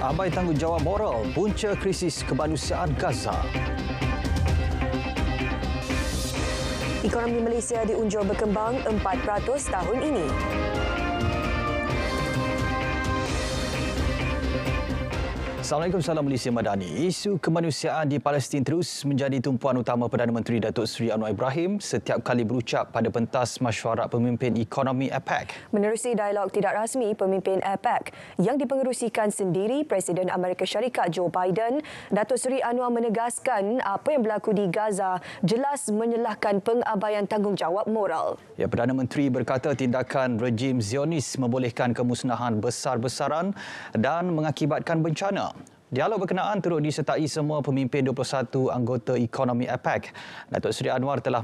Abai tanggungjawab moral, punca krisis kemanusiaan Gaza. Ekonomi Malaysia diunjur berkembang 4% tahun ini. Assalamualaikum, salam Malaysia Madani. Isu kemanusiaan di Palestin terus menjadi tumpuan utama Perdana Menteri Datuk Seri Anwar Ibrahim setiap kali berucap pada pentas Mesyuarat Pemimpin Ekonomi APEC. Menerusi dialog tidak rasmi pemimpin APEC yang dipengerusikan sendiri Presiden Amerika Syarikat Joe Biden, Datuk Seri Anwar menegaskan apa yang berlaku di Gaza jelas menyalahkan pengabaian tanggungjawab moral. Ya, Perdana Menteri berkata tindakan rejim Zionis membolehkan kemusnahan besar-besaran dan mengakibatkan bencana. Dialog berkenaan turut disertai semua pemimpin 21 anggota ekonomi APEC. Datuk Seri Anwar telah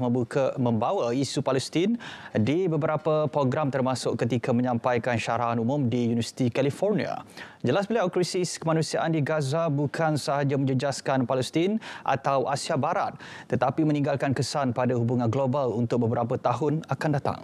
membawa isu Palestin di beberapa program termasuk ketika menyampaikan syarahan umum di Universiti California. Jelas beliau krisis kemanusiaan di Gaza bukan sahaja menjejaskan Palestin atau Asia Barat tetapi meninggalkan kesan pada hubungan global untuk beberapa tahun akan datang.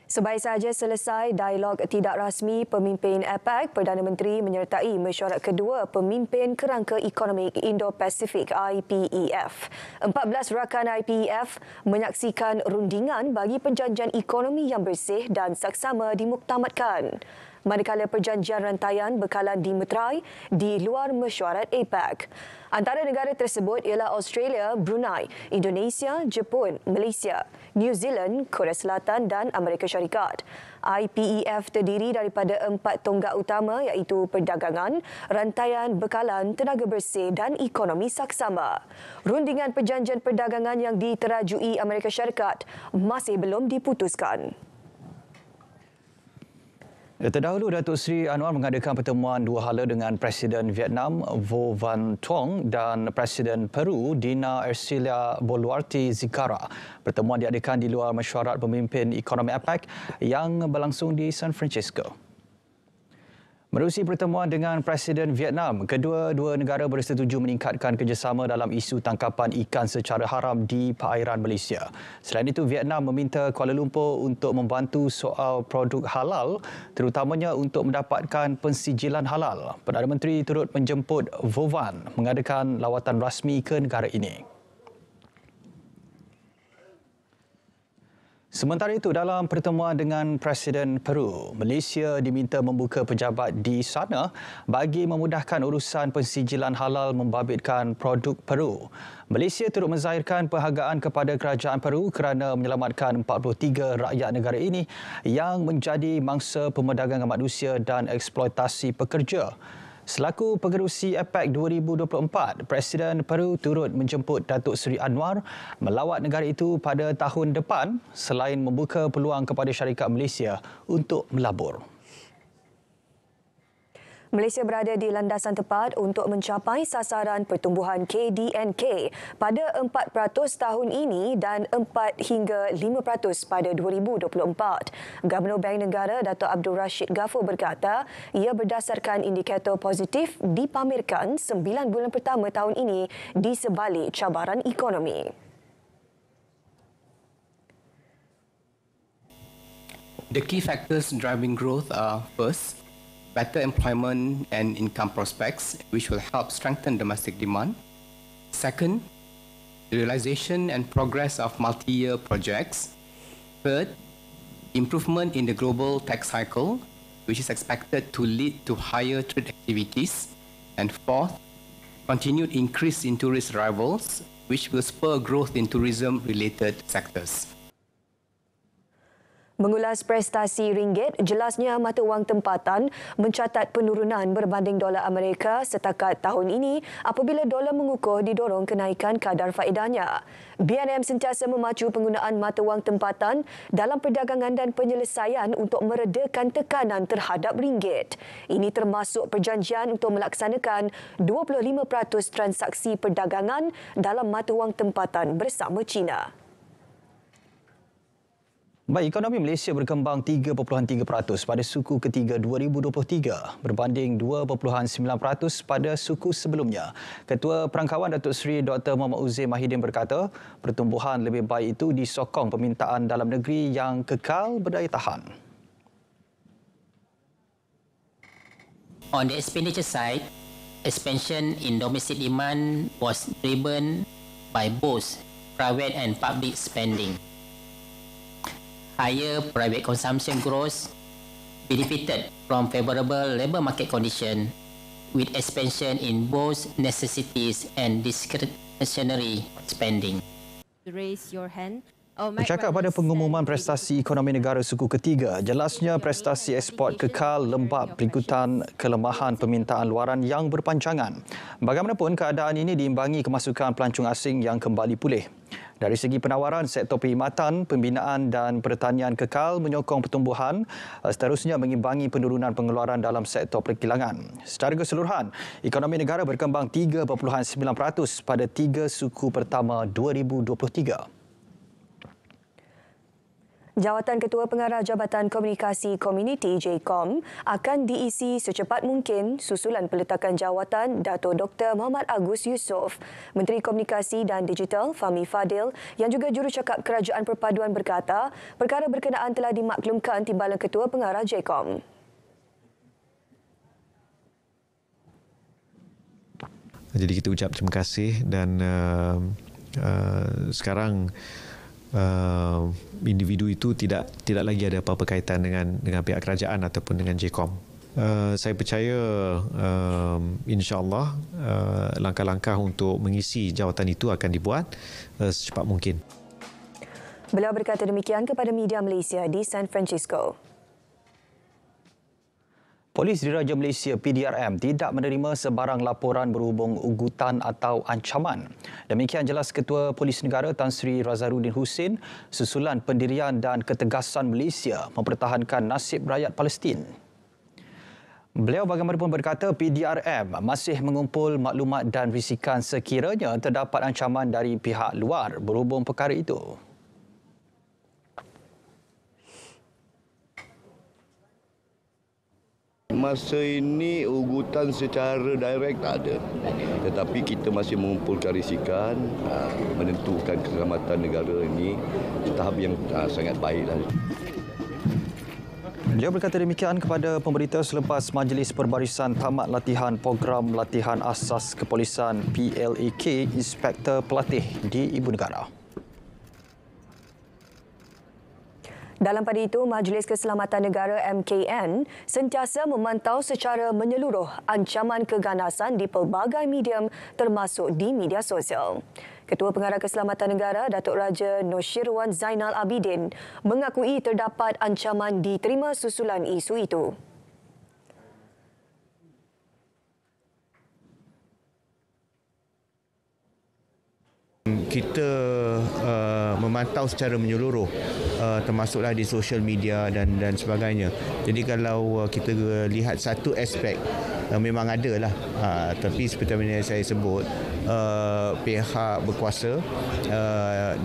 Sebaik sahaja selesai dialog tidak rasmi pemimpin APEC, Perdana Menteri menyertai mesyuarat kedua pemimpin kerangka ekonomi Indo-Pasifik IPEF. 14 rakan IPEF menyaksikan rundingan bagi perjanjian ekonomi yang bersih dan saksama dimuktamadkan. Manakala perjanjian rantaian bekalan dimeterai di luar mesyuarat APEC. Antara negara tersebut ialah Australia, Brunei, Indonesia, Jepun, Malaysia, New Zealand, Korea Selatan dan Amerika Syarikat. IPEF terdiri daripada 4 tonggak utama iaitu perdagangan, rantaian bekalan, tenaga bersih dan ekonomi saksama. Rundingan perjanjian perdagangan yang diterajui Amerika Syarikat masih belum diputuskan. Terdahulu, Datuk Seri Anwar mengadakan pertemuan dua hala dengan Presiden Vietnam Vo Van Thuong dan Presiden Peru Dina Ercilia Boluarte Zikara. Pertemuan diadakan di luar mesyuarat pemimpin ekonomi APEC yang berlangsung di San Francisco. Menerusi pertemuan dengan Presiden Vietnam, kedua-dua negara bersetuju meningkatkan kerjasama dalam isu tangkapan ikan secara haram di perairan Malaysia. Selain itu, Vietnam meminta Kuala Lumpur untuk membantu soal produk halal, terutamanya untuk mendapatkan pensijilan halal. Perdana Menteri turut menjemput Vo Van mengadakan lawatan rasmi ke negara ini. Sementara itu, dalam pertemuan dengan Presiden Peru, Malaysia diminta membuka pejabat di sana bagi memudahkan urusan pensijilan halal membabitkan produk Peru. Malaysia turut menzahirkan penghargaan kepada kerajaan Peru kerana menyelamatkan 43 rakyat negara ini yang menjadi mangsa perdagangan manusia dan eksploitasi pekerja. Selaku pengerusi APEC 2024, Presiden Peru turut menjemput Datuk Seri Anwar melawat negara itu pada tahun depan selain membuka peluang kepada syarikat Malaysia untuk melabur. Malaysia berada di landasan tepat untuk mencapai sasaran pertumbuhan KDNK pada 4% tahun ini dan 4 hingga 5% pada 2024. Gubernur Bank Negara Dato' Abdul Rashid Ghafur berkata, ia berdasarkan indikator positif dipamerkan 9 bulan pertama tahun ini di sebalik cabaran ekonomi. The key factors driving growth are first, better employment and income prospects, which will help strengthen domestic demand. Second, the realization and progress of multi-year projects. Third, improvement in the global tech cycle, which is expected to lead to higher trade activities. And fourth, continued increase in tourist arrivals, which will spur growth in tourism-related sectors. Mengulas prestasi ringgit, jelasnya mata wang tempatan mencatat penurunan berbanding dolar Amerika setakat tahun ini apabila dolar mengukuh didorong kenaikan kadar faedahnya. BNM sentiasa memacu penggunaan mata wang tempatan dalam perdagangan dan penyelesaian untuk meredakan tekanan terhadap ringgit. Ini termasuk perjanjian untuk melaksanakan 25% transaksi perdagangan dalam mata wang tempatan bersama China. Baik, ekonomi Malaysia berkembang 3.3% pada suku ketiga 2023 berbanding 2.9% pada suku sebelumnya. Ketua Perangkawan Datuk Seri Dr. Muhammad Uzair Mahidin berkata, pertumbuhan lebih baik itu disokong permintaan dalam negeri yang kekal berdaya tahan. On the expenditure side, expansion in domestic demand was driven by both private and public spending. Higher private consumption growth benefited from favorable labour market conditions, with expansion in both necessities and discretionary spending. Raise your hand. Bercakap pada pengumuman prestasi ekonomi negara suku ketiga, jelasnya prestasi ekspor kekal lembab berikutan kelemahan permintaan luaran yang berpanjangan. Bagaimanapun, keadaan ini diimbangi kemasukan pelancong asing yang kembali pulih. Dari segi penawaran, sektor perkhidmatan, pembinaan dan pertanian kekal menyokong pertumbuhan, seterusnya mengimbangi penurunan pengeluaran dalam sektor perkilangan. Secara keseluruhan, ekonomi negara berkembang 3.9% pada 3 suku pertama 2023. Jawatan Ketua Pengarah Jabatan Komunikasi Komuniti JKOM akan diisi secepat mungkin susulan peletakan jawatan Dato' Dr. Muhammad Agus Yusof. Menteri Komunikasi dan Digital Fahmi Fadil yang juga jurucakap Kerajaan Perpaduan berkata, perkara berkenaan telah dimaklumkan Timbalan Ketua Pengarah JKOM. Jadi kita ucap terima kasih dan sekarang individu itu tidak lagi ada apa-apa kaitan dengan pihak kerajaan ataupun dengan JKOM. Saya percaya insya-Allah langkah-langkah untuk mengisi jawatan itu akan dibuat secepat mungkin. Beliau berkata demikian kepada media Malaysia di San Francisco. Polis Diraja Malaysia PDRM tidak menerima sebarang laporan berhubung ugutan atau ancaman. Demikian jelas Ketua Polis Negara Tan Sri Razarudin Husin susulan pendirian dan ketegasan Malaysia mempertahankan nasib rakyat Palestin. Beliau bagaimanapun berkata PDRM masih mengumpul maklumat dan risikan sekiranya terdapat ancaman dari pihak luar berhubung perkara itu. Masa ini ugutan secara direct tak ada. Tetapi kita masih mengumpulkan risikan, menentukan keselamatan negara ini tahap yang sangat baiklah. Beliau berkata demikian kepada pemberita selepas Majlis Perbarisan tamat latihan program latihan asas kepolisan PLAK Inspektor Pelatih di Ibu Negara. Dalam pada itu, Majlis Keselamatan Negara MKN sentiasa memantau secara menyeluruh ancaman keganasan di pelbagai medium termasuk di media sosial. Ketua Pengarah Keselamatan Negara Datuk Raja Noshirwan Zainal Abidin mengakui terdapat ancaman diterima susulan isu itu. Kita memantau secara menyeluruh termasuklah di sosial media dan sebagainya. Jadi kalau kita lihat satu aspek memang ada lah, tapi seperti yang saya sebut pihak berkuasa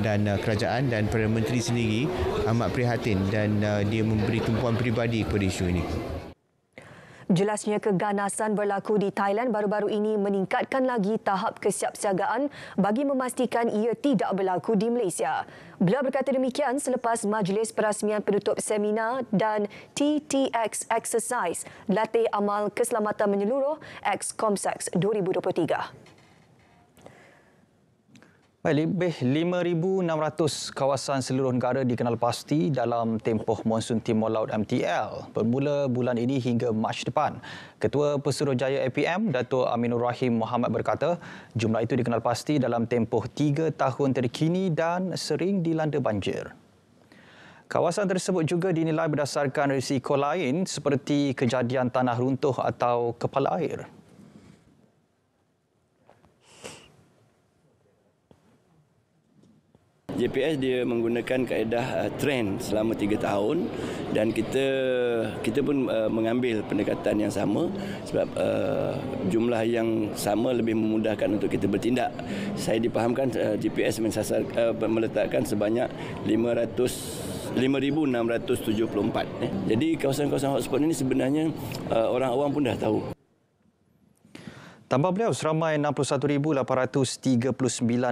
dan kerajaan dan Perdana Menteri sendiri amat prihatin dan dia memberi tumpuan peribadi kepada isu ini. Jelasnya keganasan berlaku di Thailand baru-baru ini meningkatkan lagi tahap kesiapsiagaan bagi memastikan ia tidak berlaku di Malaysia. Beliau berkata demikian selepas majlis perasmian penutup seminar dan TTX Exercise Latih Amal Keselamatan Menyeluruh X-Comsex 2023. Lebih 5,600 kawasan seluruh negara dikenal pasti dalam tempoh monsun Timur Laut MTL bermula bulan ini hingga Mac depan. Ketua Pesuruhjaya APM, Dato' Aminur Rahim Muhammad berkata, jumlah itu dikenal pasti dalam tempoh 3 tahun terkini dan sering dilanda banjir. Kawasan tersebut juga dinilai berdasarkan risiko lain seperti kejadian tanah runtuh atau kepala air. JPS dia menggunakan kaedah trend selama 3 tahun dan kita pun mengambil pendekatan yang sama sebab jumlah yang sama lebih memudahkan untuk kita bertindak. Saya dipahamkan JPS meletakkan sebanyak 5,674. Jadi kawasan-kawasan hotspot ini sebenarnya orang awam pun dah tahu. Tambah beliau, seramai 61,839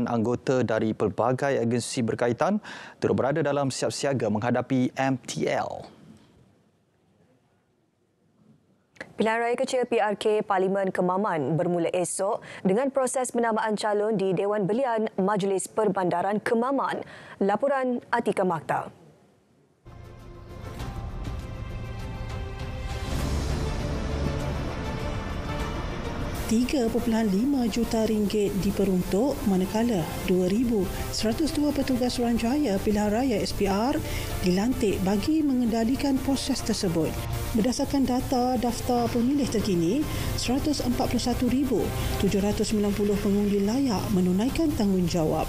anggota dari pelbagai agensi berkaitan turut berada dalam siap siaga menghadapi MTL. Pilihan Raya Kecil PRK Parlimen Kemaman bermula esok dengan proses penamaan calon di Dewan Belian Majlis Perbandaran Kemaman. Laporan Atika Makta. 3.5 juta ringgit diperuntuk manakala 2,102 petugas Suruhanjaya Pilihan Raya SPR dilantik bagi mengendalikan proses tersebut. Berdasarkan data daftar pemilih terkini, 141,790 pengundi layak menunaikan tanggungjawab.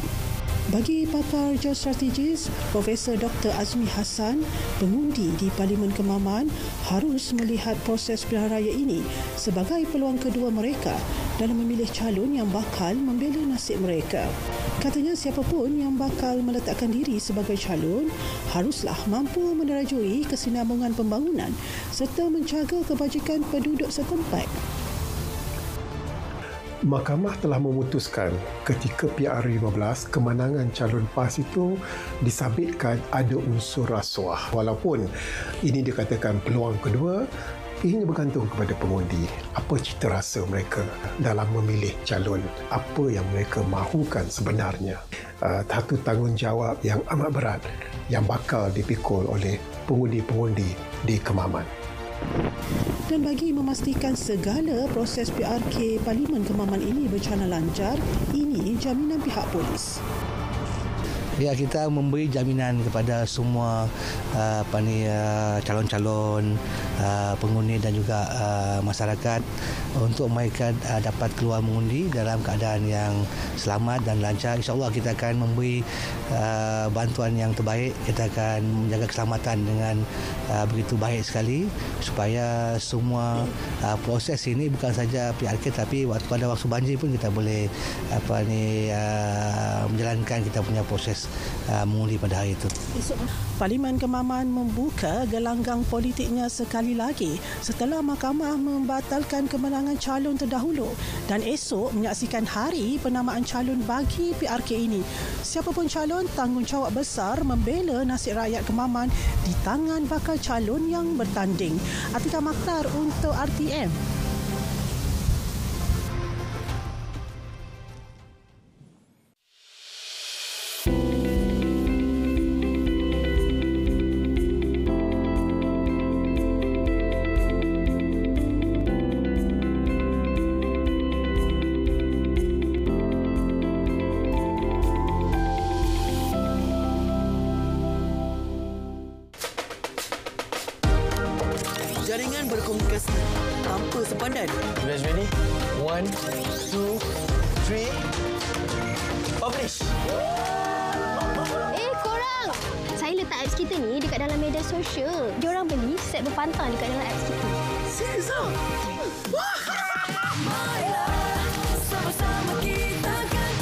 Bagi pakar geostrategis Profesor Dr. Azmi Hassan, pengundi di Parlimen Kemaman harus melihat proses pilihan raya ini sebagai peluang kedua mereka dalam memilih calon yang bakal membela nasib mereka. Katanya siapapun yang bakal meletakkan diri sebagai calon haruslah mampu menerajui kesinambungan pembangunan serta menjaga kebajikan penduduk setempat. Mahkamah telah memutuskan ketika PR15 kemenangan calon PAS itu disabitkan ada unsur rasuah. Walaupun ini dikatakan peluang kedua, ini bergantung kepada pengundi. Apa cita rasa mereka dalam memilih calon, apa yang mereka mahukan sebenarnya. Satu tanggungjawab yang amat berat yang bakal dipikul oleh pengundi-pengundi di Kemaman. Dan bagi memastikan segala proses PRK Parlimen Kemaman ini berjalan lancar, ini jaminan pihak polis. Ya, kita memberi jaminan kepada semua calon-calon pengundi dan juga masyarakat untuk mereka dapat keluar mengundi dalam keadaan yang selamat dan lancar. InsyaAllah kita akan memberi bantuan yang terbaik. Kita akan menjaga keselamatan dengan begitu baik sekali supaya semua proses ini bukan saja PRK tapi pada waktu banjir pun kita boleh menjalankan kita punya proses mengundi pada hari itu. Parlimen Kemaman membuka gelanggang politiknya sekali lagi setelah mahkamah membatalkan kemenangan calon terdahulu dan esok menyaksikan hari penamaan calon bagi PRK ini. Siapapun calon, tanggungjawab besar membela nasib rakyat Kemaman di tangan bakal calon yang bertanding. Atika Maktar untuk RTM. Jaringan berkomunikasi tanpa sempadan. You guys ready? 1, 2, 3. Publish! Korang! Saya letak apps kita ni dekat dalam media sosial. Diorang beli set berpantang dekat dalam apps kita. Serius tak? Sama-sama kita kan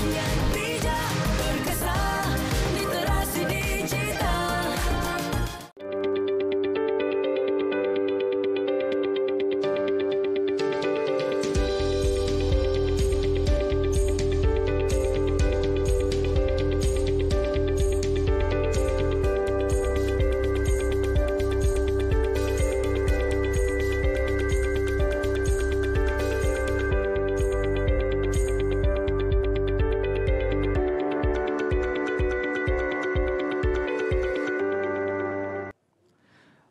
bijak berkesan literasi digital.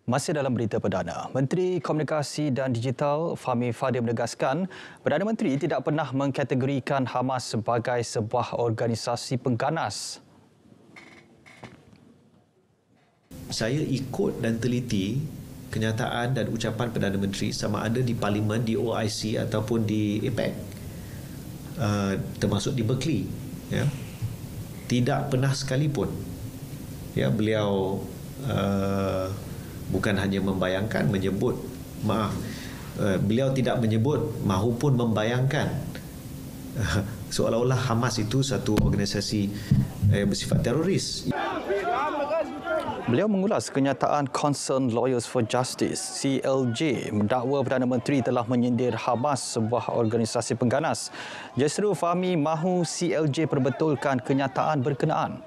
Masih dalam berita perdana, Menteri Komunikasi dan Digital Fahmi Fadil menegaskan Perdana Menteri tidak pernah mengkategorikan Hamas sebagai sebuah organisasi pengganas. Saya ikut dan teliti kenyataan dan ucapan Perdana Menteri sama ada di Parlimen, di OIC ataupun di APEC, termasuk di Berkeley. Ya. Tidak pernah sekalipun beliau bukan hanya membayangkan, beliau tidak menyebut mahupun membayangkan seolah-olah Hamas itu satu organisasi bersifat teroris. Beliau mengulas kenyataan Concerned Lawyers for Justice CLJ mendakwa Perdana Menteri telah menyindir Hamas sebuah organisasi pengganas. Justru Fahmi mahu CLJ perbetulkan kenyataan berkenaan.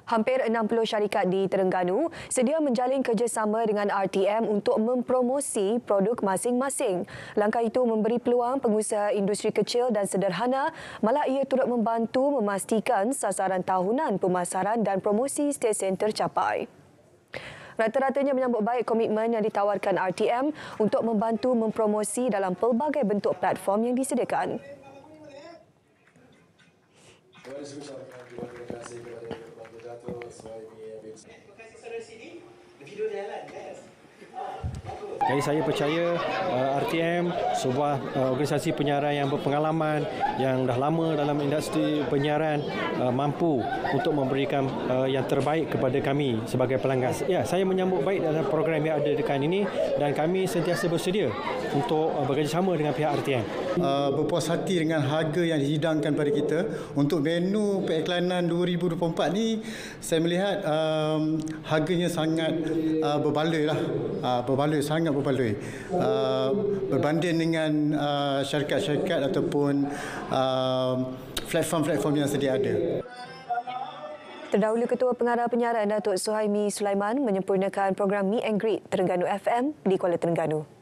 Hampir 60 syarikat di Terengganu sedia menjalin kerjasama dengan RTM untuk mempromosi produk masing-masing. Langkah itu memberi peluang pengusaha industri kecil dan sederhana, malah ia turut membantu memastikan sasaran tahunan pemasaran dan promosi stesen tercapai. Rata-ratanya menyambut baik komitmen yang ditawarkan RTM untuk membantu mempromosi dalam pelbagai bentuk platform yang disediakan. Jadi saya percaya RTM sebuah organisasi penyiaran yang berpengalaman, yang dah lama dalam industri penyiaran, mampu untuk memberikan yang terbaik kepada kami sebagai pelanggan. Ya, saya menyambut baik dalam program yang ada dekat ini dan kami sentiasa bersedia untuk bekerjasama dengan pihak RTM. Berpuas hati dengan harga yang dihidangkan pada kita. Untuk menu periklanan 2024 ni, saya melihat harganya sangat berbaloi lah. Sangat berbaloi. Berbanding dengan syarikat-syarikat ataupun platform-platform yang sedia ada. Terdahulu Ketua Pengarah Penyiaran Datuk Suhaimi Sulaiman menyempurnakan program Meet and Greet Terengganu FM di Kuala Terengganu.